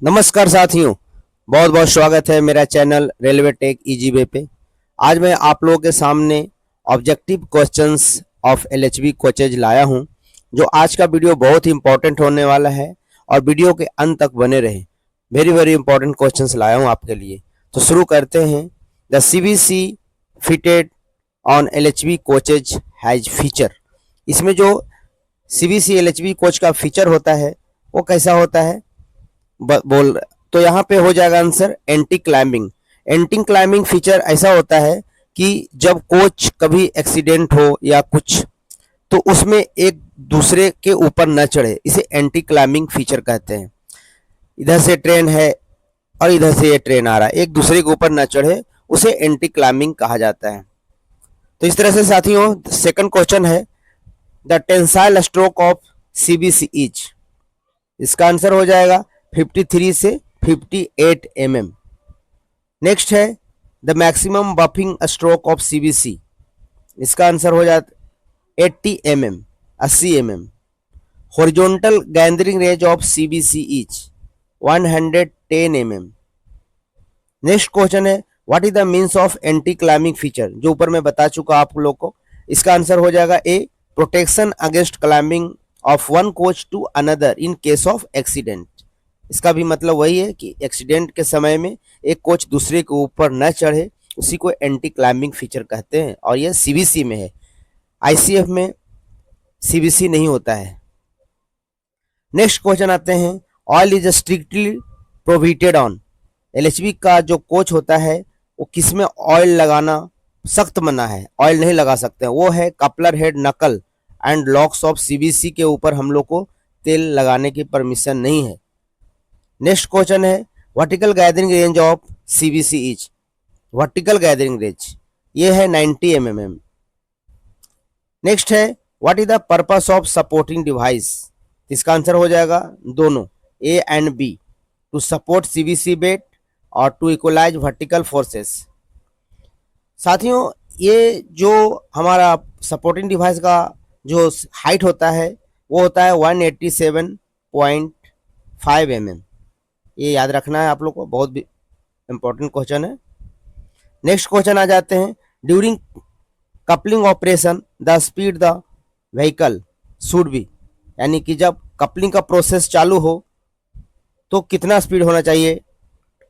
नमस्कार साथियों, बहुत बहुत स्वागत है मेरा channel railway tech easy way पे। आज मैं आप लोगों के सामने objective questions of LHB coaches लाया हूं। जो आज का वीडियो बहुत ही इंपॉर्टेंट होने वाला है और वीडियो के अंत तक बने रहे। वेरी वेरी इंपॉर्टेंट क्वेश्चंस लाया हूं आपके लिए। तो शुरू करते हैं। The CBC fitted on LHB coaches has feature. इसमें जो सीबीसी एलएचबी कोच का फीचर होता है वो कैसा होता है बोल। तो यहाँ पे हो जाएगा answer anti climbing. Anti climbing feature ऐसा होता है कि जब कोच कभी एक्सीडेंट हो या कुछ, तो उसमें एक दूसरे के ऊपर न चढ़े, इसे एंटी क्लाइंबिंग फीचर कहते हैं। इधर से ट्रेन है और इधर से ये ट्रेन आ रहा है, एक दूसरे के ऊपर न चढ़े, उसे एंटी क्लाइंबिंग कहा जाता है। तो इस तरह से साथियों सेकंड क्वेश्चन है the tensile stroke of CBC is. इसका आंसर हो जाएगा 53 से 58 mm। नेक्स्ट है the maximum buffing stroke of CBC. इसका आंसर हो जाता 80 mm, 80 mm। Horizontal gathering range of CBC is 110 mm। Next question है what is the means of anti climbing feature, जो ऊपर मैं बता चुका आप लोग को। इसका आंसर हो जाएगा a protection against climbing of one coach to another in case of accident. इसका भी मतलब वही है कि एक्सीडेंट के समय में एक कोच दूसरे के ऊपर न चढ़े, उसी को एंटी क्लाइंबिंग फीचर कहते हैं। और यह सीबीसी में है, आईसीएफ में सीबीसी नहीं होता है। नेक्स्ट क्वेश्चन आते हैं oil is strictly prohibited on. LHB का जो कोच होता है वो किसमें ऑयल लगाना सख्त मना है, ऑयल नहीं लगा सकते हैं। वो है कपलर हेड नकल एंड लॉक्स ऑफ सीबीसी के ऊपर हम लोग को तेल लगाने की परमिशन नहीं है। नेक्स्ट क्वेश्चन है vertical gathering range of CBC is. Vertical gathering range ये है 90 mm। नेक्स्ट है what is the purpose of supporting device. इसका आंसर हो जाएगा दोनों A and B, to support CBC weight और टू इक्वलाइज वर्टिकल फोर्सेस। साथियों ये जो हमारा सपोर्टिंग डिवाइस का जो हाइट होता है वो होता है 187.5 mm। ये याद रखना है आप लोग को, बहुत इंपॉर्टेंट क्वेश्चन है। नेक्स्ट क्वेश्चन आ जाते हैं during coupling operation the speed the vehicle should be. यानी कि जब कपलिंग का प्रोसेस चालू हो तो कितना स्पीड होना चाहिए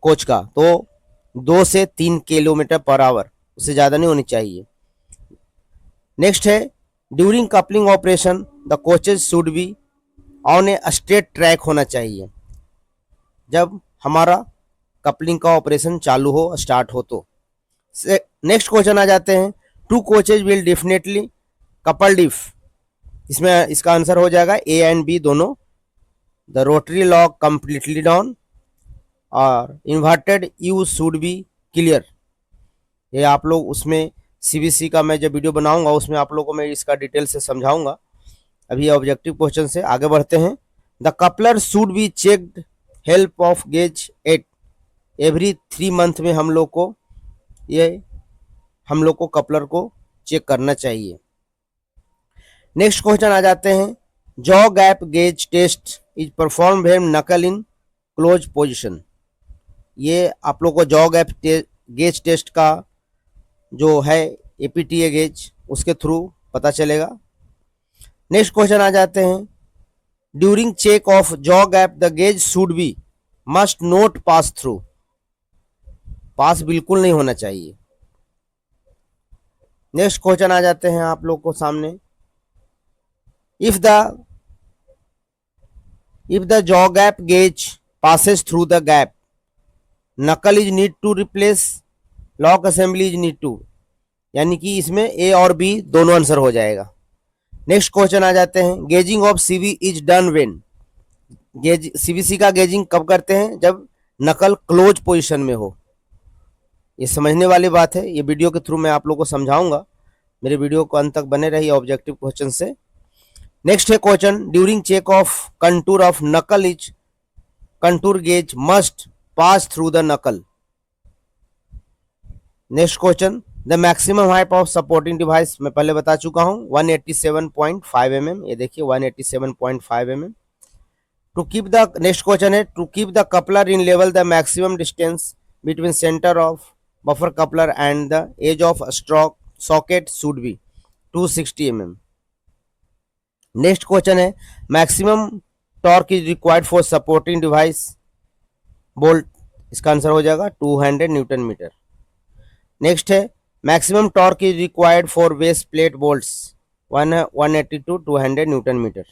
कोच का, तो 2 से 3 किलोमीटर पर आवर, उससे ज़्यादा नहीं होनी चाहिए। नेक्स्ट है during coupling operation the coaches should be on a straight track होना चाहिए। जब हमारा कपलिंग का ऑपरेशन चालू हो, स्टार्ट हो तो। नेक्स्ट क्वेश्चन आ जाते हैं two coaches will definitely coupled if. इसमें इसका आंसर हो जाएगा ए एंड बी दोनों। The rotary lock completely down और inverted you should be clear. ये आप लोग उसमें सीबीसी का मैं जब वीडियो बनाऊंगा उसमें आप लोगों को मैं इसका डिटेल से समझाऊंगा। अभी ऑब्जेक्टिव क्वेश्चन से आगे बढ़ते हैं। The coupler should be checked help of gauge 8। Every 3 month में हम लोग को कपलर को चेक करना चाहिए। नेक्स्ट क्वेश्चन आ जाते हैं jaw gap gauge test is perform when knuckle in close position. ये आप लोग को जॉ गैप गेज टेस्ट का जो है एपीटीए गेज उसके थ्रू पता चलेगा। नेक्स्ट क्वेश्चन आ जाते हैं during check of jaw gap the gauge should be must not pass through. Pass बिल्कुल नहीं होना चाहिए। नेक्स्ट क्वेश्चन आ जाते हैं आप लोग को सामने if the jaw gap gauge passes through the gap knuckle is need to replace lock assembly is need to। यानी कि इसमें ए और बी दोनों आंसर हो जाएगा। नेक्स्ट क्वेश्चन आ जाते हैं gauging of CB is done when. CBC का गेजिंग कब करते हैं, जब नकल क्लोज पोजीशन में हो। ये समझने वाली बात है, ये वीडियो के थ्रू मैं आप लोगों को समझाऊंगा। मेरे वीडियो को अंत तक बने रहिए ऑब्जेक्टिव क्वेश्चन से। नेक्स्ट है question during check of contour of knuckle is contour gauge must pass through the knuckle. Next question the maximum height of supporting device मैं पहले बता चुका हूं 187.5 mm। ये देखिए 187.5 mm। To keep the next question है, to keep the coupler in level the maximum distance between centre of buffer coupler and the edge of stroke socket should be 260 mm। Next question है, maximum torque is required for supporting device bolt, इसका answer हो जाएगा 200 newton metre. Next है, maximum torque is required for base plate bolts 180 to 200 newton metre.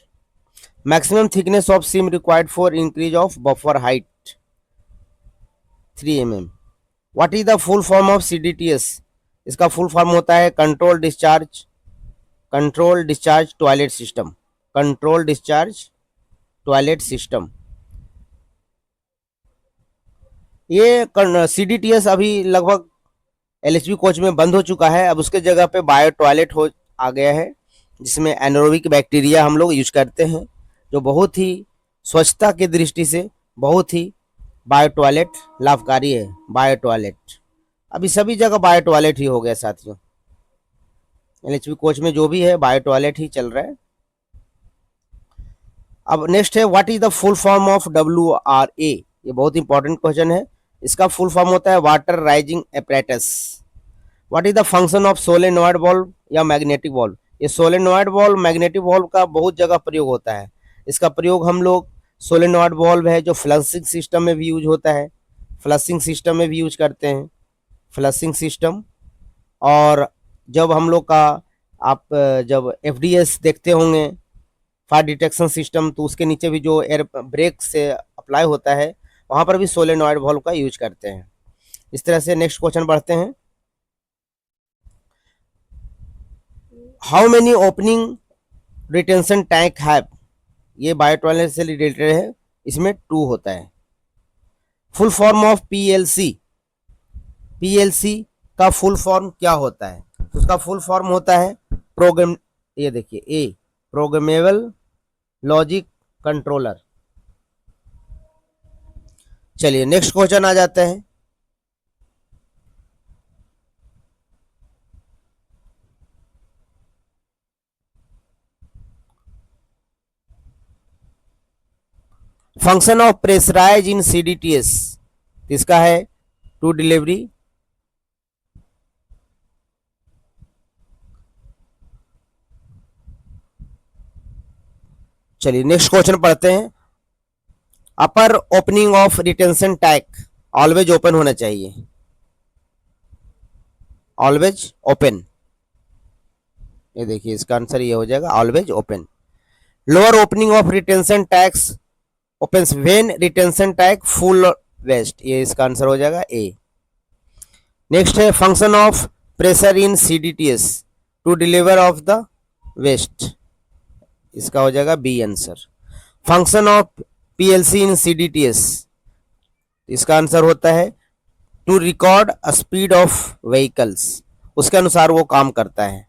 Maximum thickness of seam required for increase of buffer height 3 mm। What is the full form of CDTS? इसका full form होता है control discharge toilet system, control discharge toilet system. ये CDTS अभी लगभग LHV coach में बंद हो चुका है, अब उसके जगह पे बायो टॉयलेट हो आ गया है, जिसमें एनारोबिक बैक्टीरिया हम लोग यूज करते हैं, जो बहुत ही स्वच्छता की दृष्टि से बहुत ही बायो टॉयलेट लाभकारी है। बायो टॉयलेट अभी सभी जगह बायो टॉयलेट ही हो गया साथियों, LHV कोच में जो भी है बायो टॉयलेट ही चल रहा है। अब नेक्स्ट है, what is the full form of WRA? ये बहुत इंपॉर्टेंट क्वेश्चन है। इसका फुल फॉर्म होता है water rising apparatus. What is the function of solenoid valve या मैग्नेटिक वॉल्व? ये सोलेनॉइड वॉल्व मैग्नेटिक वॉल्व का बहुत जगह प्रयोग होता है। इसका प्रयोग हम लोग सोलेनॉइड वॉल्व है जो फ्लशिंग सिस्टम में भी यूज होता है, फ्लशिंग सिस्टम में भी यूज करते हैं, फ्लशिंग सिस्टम। और जब हम लोग का आप जब FDS देखते होंगे फायर डिटेक्शन सिस्टम, तो उसके नीचे भी जो एयर ब्रेक से अप्लाई होता है वहां पर भी सोलेनॉइड वॉल्व का यूज करते हैं। इस तरह से नेक्स्ट क्वेश्चन बढ़ते हैं, how many opening retention tank have? ये बायो टॉयलेट से रिलेटेड है, इसमें 2 होता है। फुल फॉर्म ऑफ PLC का फुल फॉर्म क्या होता है? तो उसका फुल फॉर्म होता है प्रोग्राम, ये देखिए प्रोग्रामेबल लॉजिक कंट्रोलर। चलिए नेक्स्ट क्वेश्चन आ जाते हैं, function of pressurise in CDTS। इसका है टू डिलीवरी। चलिए नेक्स्ट क्वेश्चन पढ़ते हैं, upper opening of retention tank always open होना चाहिए, ऑलवेज ओपन। ये देखिए इसका आंसर ये हो जाएगा always open. Lower opening of retention tanks opens when retention tank full waste, ये इसका आंसर हो जाएगा A। नेक्स्ट है, function of pressure in CDTS to deliver of the waste, इसका हो जाएगा B answer. Function of PLC in CDTS, इसका answer होता है to record speed of vehicles, उसके अनुसार वो काम करता है।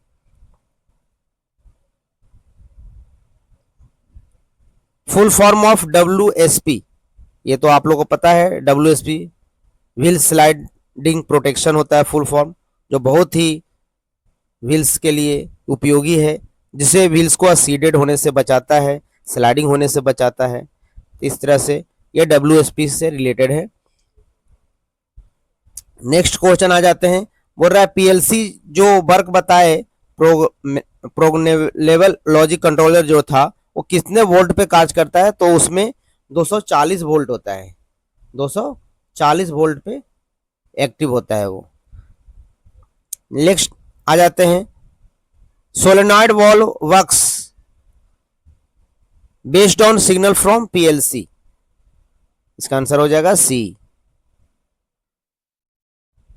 फुल फॉर्म ऑफ WSP, ये तो आप लोगों को पता है, WSP व्हील स्लाइडिंग प्रोटेक्शन होता है फुल फॉर्म, जो बहुत ही व्हील्स के लिए उपयोगी है, जिसे व्हील्स को सीडेड होने से बचाता है, स्लाइडिंग होने से बचाता है। इस तरह से ये WSP से रिलेटेड है। नेक्स्ट क्वेश्चन आ जाते हैं, बोल रहा है PLC जो वर्क बताए प्रोग्रामेबल लॉजिक कंट्रोलर जो था वो कितने वोल्ट पे कार्य करता है? तो उसमें 240 वोल्ट होता है, 240 वोल्ट पे एक्टिव होता है वो। नेक्स्ट आ जाते हैं, solenoid valve works based on signal from PLC, इसका आंसर हो जाएगा C।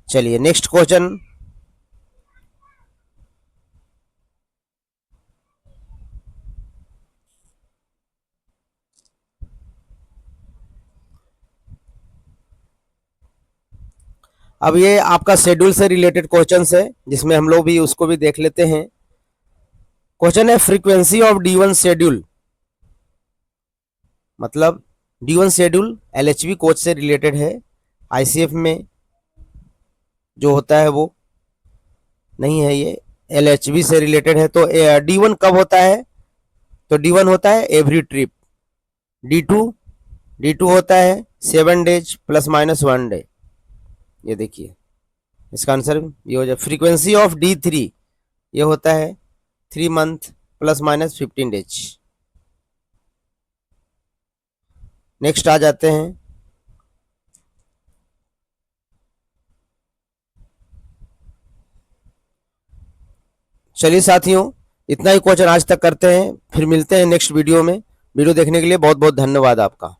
चलिए नेक्स्ट क्वेश्चन, अब ये आपका शेड्यूल से रिलेटेड क्वेश्चंस है, जिसमें हम लोग भी उसको भी देख लेते हैं। क्वेश्चन है, फ्रीक्वेंसी ऑफ D1 शेड्यूल, मतलब D1 शेड्यूल LHV कोच से रिलेटेड है, ICF में जो होता है वो नहीं है, ये LHV से रिलेटेड है। तो D1 कब होता है? तो D1 होता है एवरी ट्रिप, D2 D2 होता है 7 डेज प्लस माइनस 1 डे। ये देखिए इसका आंसर ये हो जाए। फ्रीक्वेंसी ऑफ D3 ये होता है 3 month plus minus 15 days. Next आ जाते हैं चलिए साथियों, इतना ही क्वेश्चन आज तक करते हैं, फिर मिलते हैं नेक्स्ट वीडियो में। वीडियो देखने के लिए बहुत बहुत धन्यवाद आपका।